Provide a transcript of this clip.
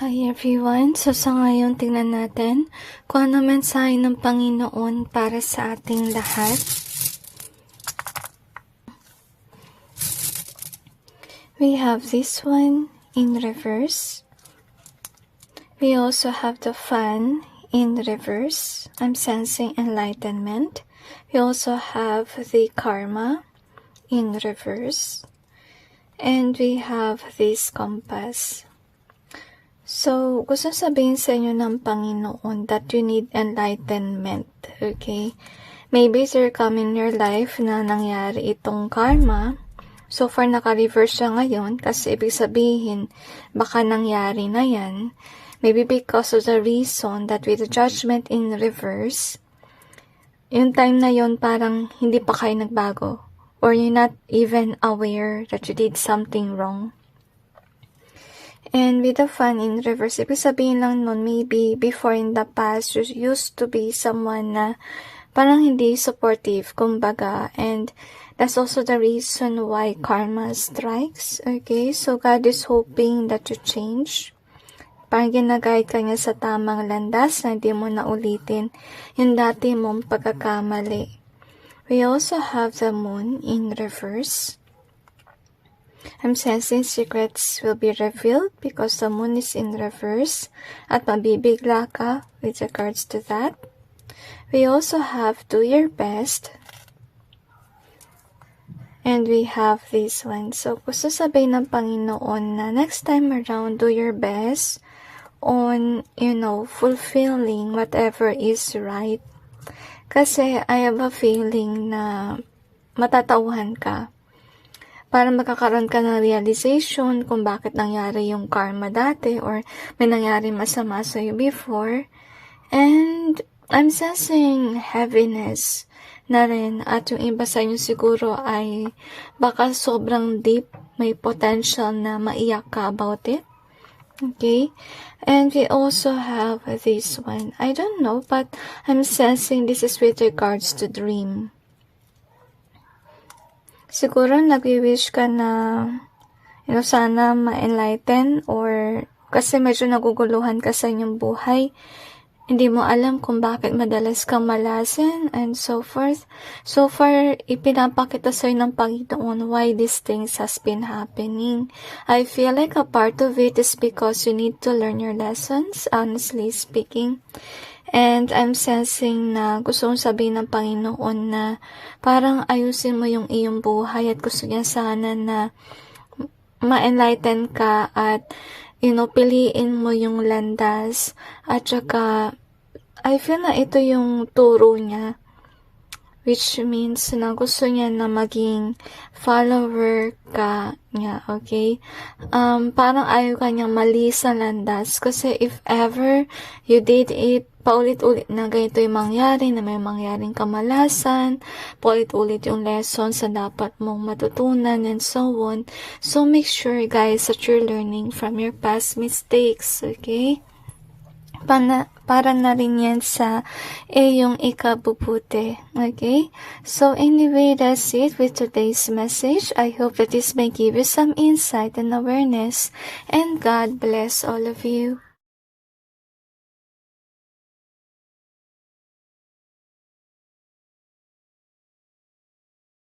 Hi everyone! So sa ngayon, tingnan natin kung ano mensahe ng Panginoon para sa ating lahat. We have this one in reverse. We also have the Fan in reverse. I'm sensing enlightenment. We also have the Karma in reverse. And we have this Compass. So, gusto sabihin sa inyo ng Panginoon that you need enlightenment, okay? Maybe there come in your life na nangyari itong karma. So far, naka-reverse siya ngayon kasi ibig sabihin, baka nangyari na yan. Maybe because of the reason that with the judgment in reverse, yung time na yon parang hindi pa kayo nagbago. Or you're not even aware that you did something wrong. And with the Fan in reverse, ibig sabihin lang nun, maybe before in the past, you used to be someone na parang hindi supportive, kumbaga. And that's also the reason why karma strikes, okay? So God is hoping that you change. Parang ginaguide ka niya sa tamang landas na hindi mo na ulitin yung dati mong pagkakamali. We also have the Moon in reverse. I'm sensing secrets will be revealed because the Moon is in reverse at mabibigla ka with regards to that. We also have do your best. And we have this one. So, gusto sabihin ng Panginoon na next time around, do your best on, fulfilling whatever is right. Kasi I have a feeling na matatauhan ka. Para magkakaroon ka ng realization kung bakit nangyari yung karma dati or may nangyari masama sa'yo before. And I'm sensing heaviness na rin at yung iba sa inyo siguro ay baka sobrang deep, may potential na maiyak ka about it. Okay? And we also have this one. I don't know, but I'm sensing this is with regards to dream. Siguro nag-wish ka na, sana ma-enlighten or kasi medyo naguguluhan ka sa inyong buhay. Hindi mo alam kung bakit madalas kang malasin and so forth. So far, ipinapakita sa'yo ng Panginoon why these things has been happening. I feel like a part of it is because you need to learn your lessons, honestly speaking. And I'm sensing na gusto kong sabihin ng Panginoon na parang ayusin mo yung iyong buhay at gusto niya sana na ma-enlighten ka at, piliin mo yung landas. At saka, I feel na ito yung turo niya. Which means na gusto niya na maging follower ka niya, okay? Parang ayaw ka niyang mali sa landas. Kasi if ever you did it, paulit-ulit na ganito yung mangyari, na may mangyaring kamalasan, paulit-ulit yung lessons na dapat mong matutunan, and so on. So make sure, guys, that you're learning from your past mistakes, okay? Para na rin yan sa iyong ikabubuti. Okay? So anyway, that's it with today's message. I hope that this may give you some insight and awareness. And God bless all of you.